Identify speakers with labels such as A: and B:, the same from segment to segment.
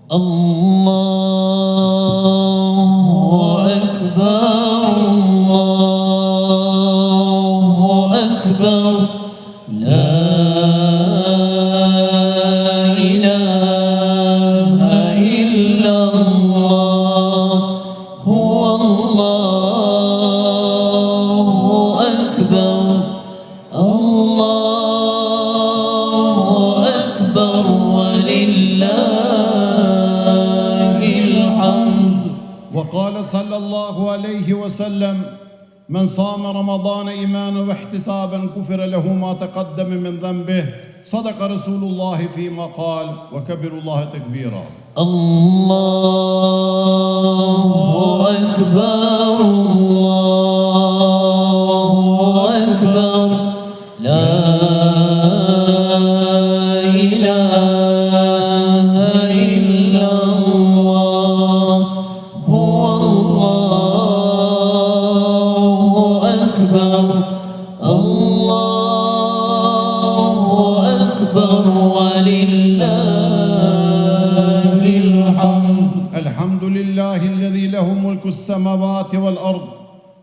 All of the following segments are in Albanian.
A: Allahu Akbar, Allahu Akbar, la ilaha illa Allah, huwa Allahu Akbar, Allahu Akbar, walillahil hamd.
B: وقال صلى الله عليه وسلم من صام رمضان إيمانا واحتسابا غفر له ما تقدم من ذنبه صدق رسول الله فيما قال وكبروا الله تكبيرا
A: الله أكبر، الله أكبر، لا إله إلا الله، هو الله أكبر، الله أكبر، ولله الحمد.
B: الحمد لله الذي له ملك السماوات والأرض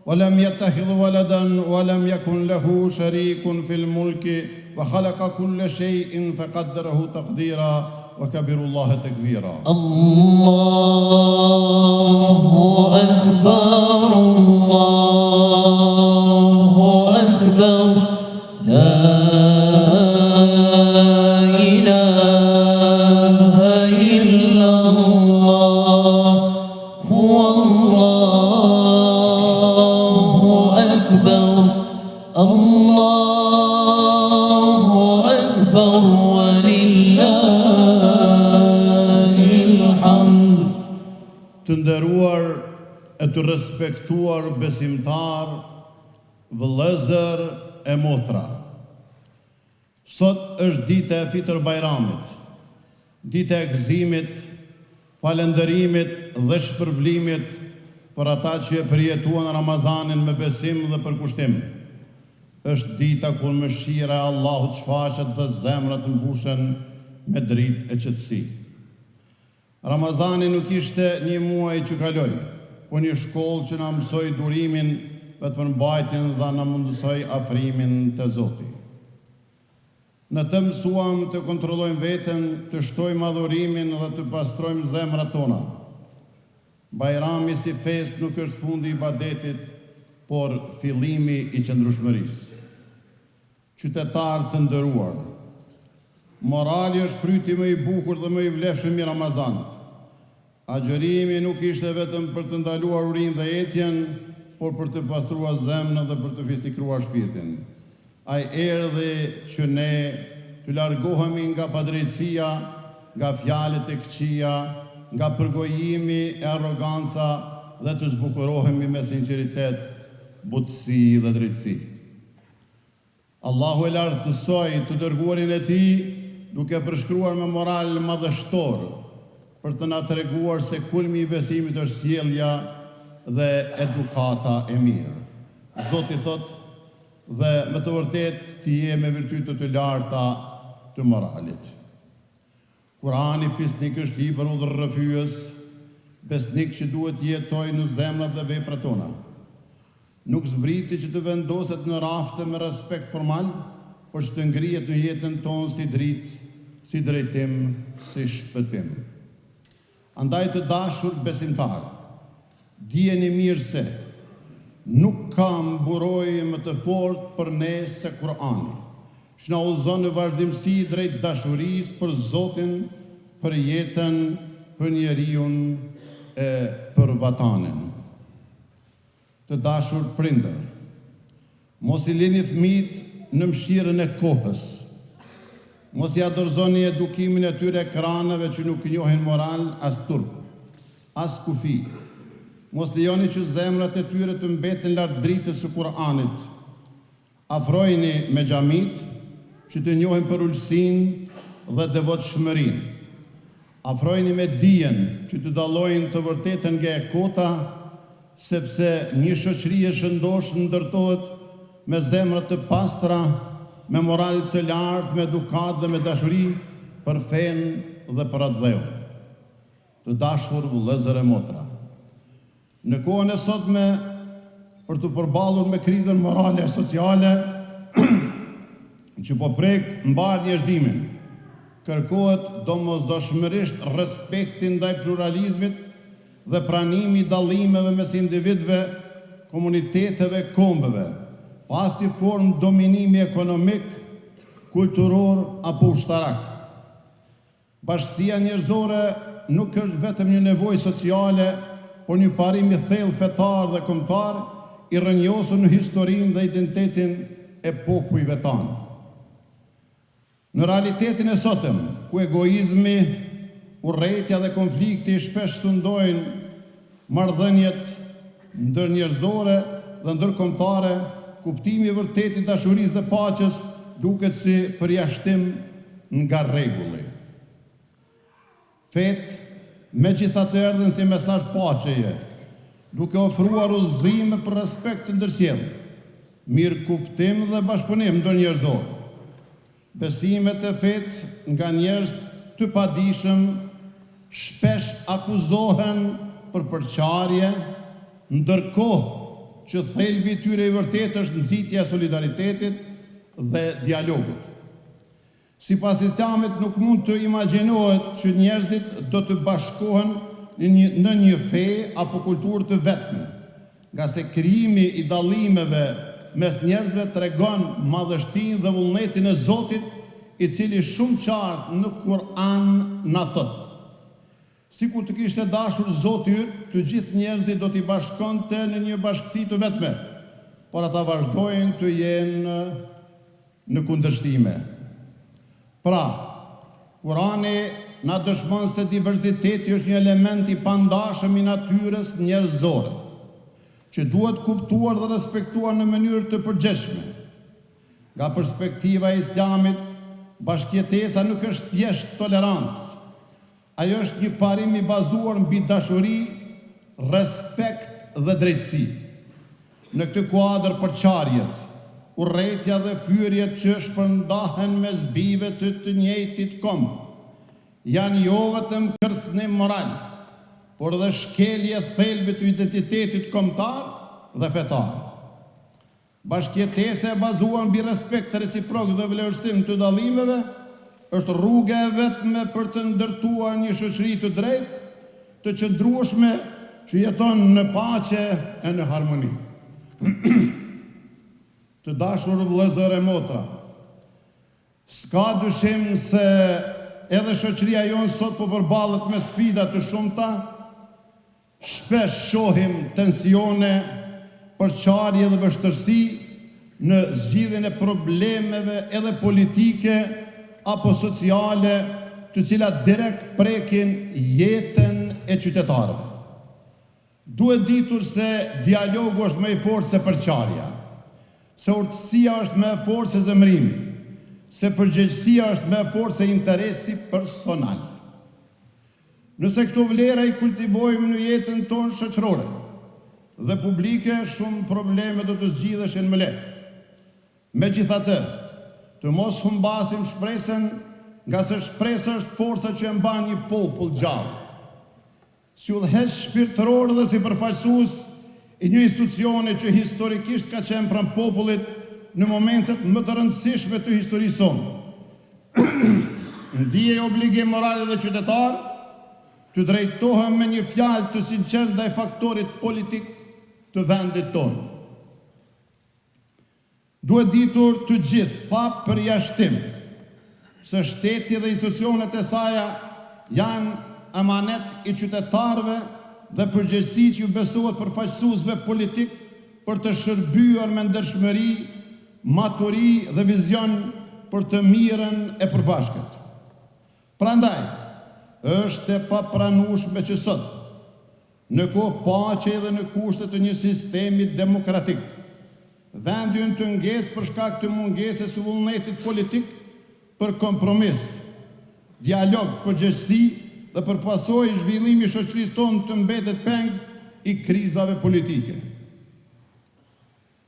B: ولم يتخذ ولدا ولم يكن له شريك في الملك وخلق كل شيء فقدره تقديرا وكبروا الله تكبيرا
A: الله أكبر، الله أكبر، لا إله إلا الله، هو الله أكبر، الله أكبر، ولله الحمد.
B: Të nderuar e të respektuar besimtar, vëllezër e motra. Sot është dita e Fitr Bajramit, dita e gëzimit, falënderimit dhe shpërblimit për ata që e përjetuan Ramazanin me besim dhe përkushtim. Është dita kur mëshira e Allahut shfaqet dhe zemrat mbushen me dritë e qetësi. Ramazani nuk ishte një muaj që kaloi, po një shkollë që na mësoi durimin, vetëmbajtjen dhe na mundësoi afrimin te Zoti. Në të mësuam të kontrollojmë veten, të shtojmë adhurimin dhe të pastrojmë zemrat tona. Bajrami si fest nuk është fundi i ibadetit, por fillimi i qëndrueshmërisë. Qytetar të nderuar, morali është fryti më i bukur dhe më i vlefshëm i Ramazanit. Agjërimi nuk ishte vetëm për të ndaluar urinë dhe etjen, por për të pastruar zemrën dhe për të fisikruar shpirtin. Ai erdhi që ne të largohemi nga padrejtësia, nga fjalët e këqija, nga përgojimi e arroganca dhe të zbukurohemi me sinqeritet, butësi dhe drejtësi. Allahu e lartësoi të dërguarin e tij duke përshkruar me moral madhështor për të na treguar se kulmi i besimit është sjellja dhe edukata e mirë. Zoti thot, dhe me të vërtet ti je me virtyte të larta të moralit. Kurani pisnik është libër udhërrëfyes, besnik që duhet jetojë në zemrat dhe veprat tona. Nuk zbriti që të vendoset në rafte me respekt formal, por që të ngrihet në jetën tonë si dritë, si drejtim, si shpëtim. Andaj të dashur besimtar, dijeni mirë se nuk ka mburojje më të fortë për ne se Kurani, që na udhëzon në vazhdimsi drejt dashurisë për Zotin, për jetën, për njeriu e për vatanin. Të dashur prindër, mos i lini fëmijët në mshirën e kohës. Mos i dorëzoni edukimin e tyre ekraneve që nuk njohin moral as turp, as kufi. Mos lejoni që zemrat e tyre të mbeten lart dritës së Kur'anit. Afrojeni me xhamit që të njohin për ulësinë dhe devotshmërinë. Afrojeni me dijen që të dallojnë të vërtetën nga e kota, sepse një shoqëri e shëndosh ndërtohet me zemra të pastra, me moral të lartë, me edukat dhe me dashuri për fen dhe për atë dheu. të dashur vëllezër e motra. Në kohën e sotme, për të përballur me krizën morale e sociale që po prek mbar njerëzimin, kërkohet domosdoshmërisht respekti ndaj pluralizmit dhe pranimi i dallimeve mes individëve, komuniteteve, kombeve, pasi formë dominimi ekonomik, kulturor apo ushtarak. Bashkësia njerëzore nuk është vetëm një nevojë sociale, por një parim i thellë fetar dhe kombëtar i rrënjosur në historinë dhe identitetin e popujve tanë. Në realitetin e sotëm, ku egoizmi, urrëtia dhe konflikti shpesh sundojnë marrëdhëniet ndërnjerëzore dhe ndërkombëtare, kuptimi i vërtetë i dashurisë dhe paqes duket si përjashtim nga rregulli. Fetë megjithatë erdhën si mesazh paqeje, duke ofruar udhëzime për respekt të ndërsjellë, mirëkuptim dhe bashkëpunim ndërnjerëzor. Besimet e fetë nga njerëz të padijshëm shpesh akuzohen për përçarje, ndërkohë që thelbi i tyre i vërtetë është nxitja e solidaritetit dhe dialogut. Sipas Islamit nuk mund të imagjinohet që njerëzit do të bashkohen në një fe apo kulturë të vetme, nga se krijimi i dallimeve mes njerëzve tregon madhështinë dhe vullnetin e Zotit, i cili shumë qartë në Kur'an na thotë: sikur të kishte dashur Zoti yt, të gjithë njerëzit do t'i bashkonte në një bashkësi të vetme, por ata vazhdojnë të jenë në kundërshtime. Pra, Kurani na dëshmon se diversiteti është një element i pandashëm i natyrës njerëzore, që duhet kuptuar dhe respektuar në mënyrë të përgjithshme. Nga perspektiva e Islamit, bashkëjetesa nuk është thjesht tolerancë. Ajo është një parim i bazuar mbi dashuri, respekt dhe drejtësi. Në këtë kuadër përçarjet, urrëtia dhe fyrjet që shpërndahen mes bijve të njëjtit kom janë jo vetëm kërcënim moral, por dhe shkelje thelbi të identitetit kombëtar dhe fetar. Bashkëjetesa e bazuar mbi respekt reciprok dhe vlerësim të dallimeve është rruga e vetme për të ndërtuar një shoqëri të drejtë, të qëndrueshme, që jeton në paqe e në harmoni. Të dashur vëllezër e motra, s'ka dyshim se edhe shoqëria jonë sot po përballet me sfida të shumta. Shpesh shohim tensione, përçarje dhe vështirësi në zgjidhjen e problemeve edhe politike apo sociale, të cilat direkt prekin jetën e qytetarëve. Duhet ditur se dialogu është më i fortë se përçarja, se urtësia është më e fortë se zemrimi, se përgjegjësia është më e fortë se interesi personal. Nëse këto vlera i kultivojmë në jetën tonë shoqërore dhe publike, shumë probleme do të zgjidheshin më lehtë. Megjithatë, të mos humbasim shpresën, nga se shpresa është forca që e mban një popull gjallë. Si udhëheqës shpirtëror dhe si përfaqësues i një institucioni që historikisht ka qenë pranë popullit në momentet më të rëndësishme të historisë sonë, ndjej obligim moral dhe qytetar të drejtohem me një fjalë të sinqertë ndaj faktorit politik të vendit tonë. Duhet ditur të gjithë, pa përjashtim, se shteti dhe institucionet e saj janë amanet i qytetarëve dhe përgjegjësi që ju besohet përfaqësuesve politik për të shërbyer me ndershmëri, maturi dhe vizion për të mirën e përbashkët. Prandaj, është e papranueshme që sot, në kohë paqe dhe në kushte të një sistemi demokratik, vendi ynë të ngesë për shkak të mungesës së vullnetit politik për kompromis, dialog, përgjegjësi dhe për pasojë zhvillimi i shoqërisë tonë të mbetet peng i krizave politike.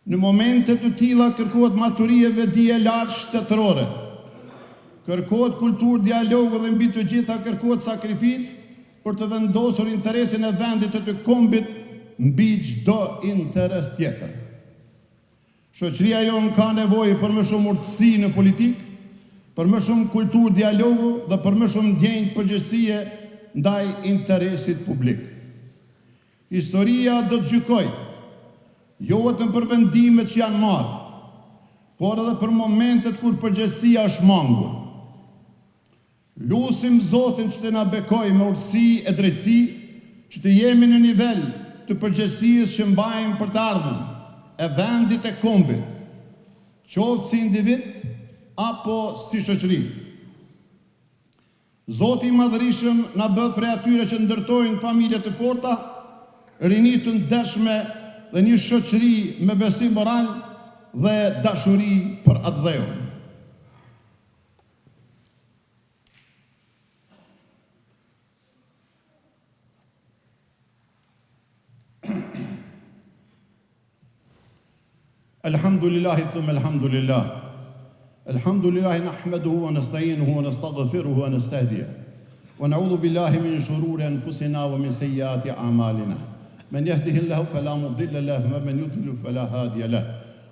B: Në momente të tilla kërkohet maturi e vedi e lartë shtetërore, kërkohet kulturë dialogu dhe mbi të gjitha kërkohet sakrificë për të vendosur interesin e vendit të kombit mbi çdo interes tjetër. Shoqëria jonë ka nevojë për më shumë urtësi në politikë, për më shumë kulturë dialogu dhe për më shumë ndjenjë përgjegjësie ndaj interesit publik. Historia do të gjykojë jo vetëm për vendimet që janë marrë, por edhe për momentet kur përgjegjësia është mangur. Lusim Zotin që të na bekojë me urtësi e drejtësi, që të jemi në nivel të përgjegjësisë që mbajmë për të ardhmen e vendit e kombit, qoftë si individ apo si shoqëri. Zoti i Madhërisëm na bë prej atyre që ndërtojnë familje të forta, rini të ndershme dhe një shoqëri me besim moral dhe dashuri për atë dheun. Alhamdulillah thumma alhamdulillah. Alhamdulillah nahmaduhu wa nasta'inuhu wa nastaghfiruhu wa nastahdihi. Wa na'udhu billahi min shururi anfusina wa min sayyiati a'malina. Man yahdihillahu fala mudilla lahu wa man yudlil fala hadiya lahu.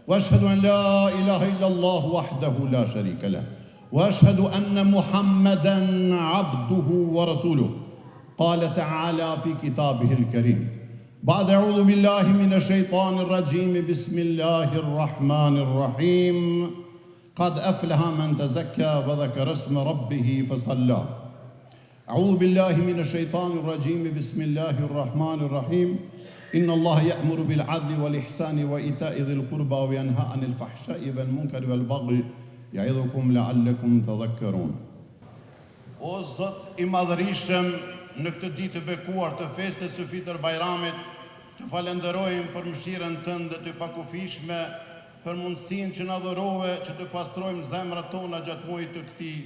B: Wa ashhadu an la ilaha illa Allah wahdahu la sharika lahu. Wa ashhadu anna Muhammadan 'abduhu wa rasuluhu. Qala ta'ala fi kitabihi al-karim. بعد أعوذ بالله من الشيطان الرجيم بسم الله الرحمن الرحيم قد أفلح من تزكى وذكر اسم ربه فصلى أعوذ بالله من الشيطان الرجيم بسم الله الرحمن الرحيم إن الله يأمر بالعدل والإحسان وإيتاء ذي القربى وينهى عن الفحشاء والمنكر والبغي يعظكم لعلكم تذكرون. O Zot i Madhërisëm, në këtë ditë të bekuar të festës së Fitër Bajramit, të falenderojmë për mëshirën tënde të pakufishme, për mundësinë që na dhurove që të pastrojmë zemrat tona gjatë muajit të këtij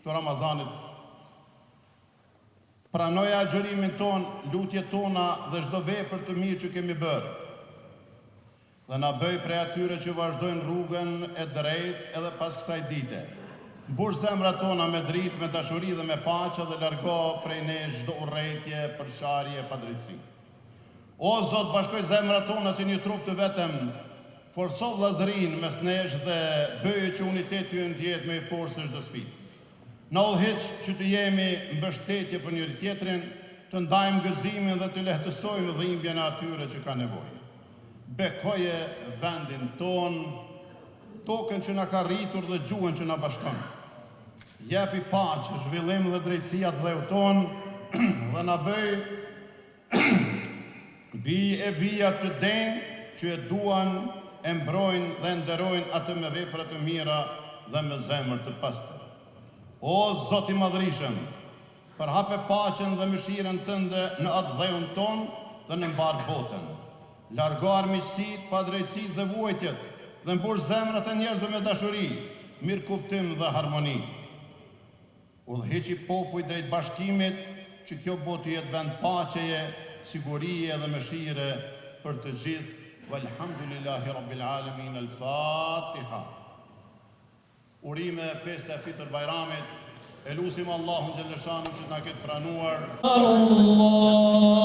B: të Ramazanit. Pranoja agjërimin ton, lutjet tona dhe çdo vepër të mirë që kemi bërë. Dhe na bëj prej atyre që vazhdojnë rrugën e drejtë edhe pas kësaj dite. Mbush zemrat tona me dritë, me dashuri dhe me paqe dhe largo prej nesh çdo urrëtie, përsharje, padrejtësi. O Zot, bashkoj zemrat tona si një trup të vetëm, forco vllazërinë mes nesh dhe bëje që uniteti ynë të jetë më i fortë se çdo sfidë. Na udhëheq që të jemi mbështetje për njëri tjetrin, të ndajmë gëzimin dhe të lehtësojmë dhimbjen e atyre që kanë nevojë. Bekoje vendin ton, tokën që na ka rritur dhe gjuhën që na bashkon. Jepi paqe, zhvillim dhe drejtësi atë dheu ton dhe na bëj bi e bija të denjë që e duan, e mbrojnë dhe nderojnë atë me vepra të mira dhe me zemër të pastër. O Zot i Madhërisëm, përhape paqen dhe mëshirën tënde në atë dheun ton dhe në mbar botën. Largo armiqësitë, padrejtësitë dhe vuajtjet dhe mbush zemrat e njerëzve me dashuri, mirëkuptim dhe harmoni. Udhëheqi popujt drejt bashkimit, që kjo botë jetë vend paqeje, sigurie dhe mëshire për të gjithë. Walhamdulillahi Rabbil Alamin. Al-Fatiha. Urime festa e Fitër Bajramit, e lusim Allahun Gjellëshanu që na ketë pranuar.
A: Allahu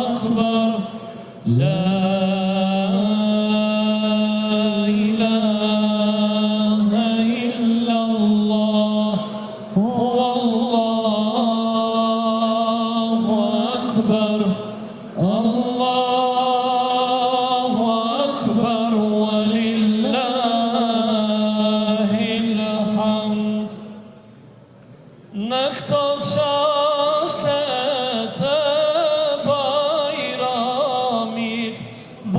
A: Akbar. La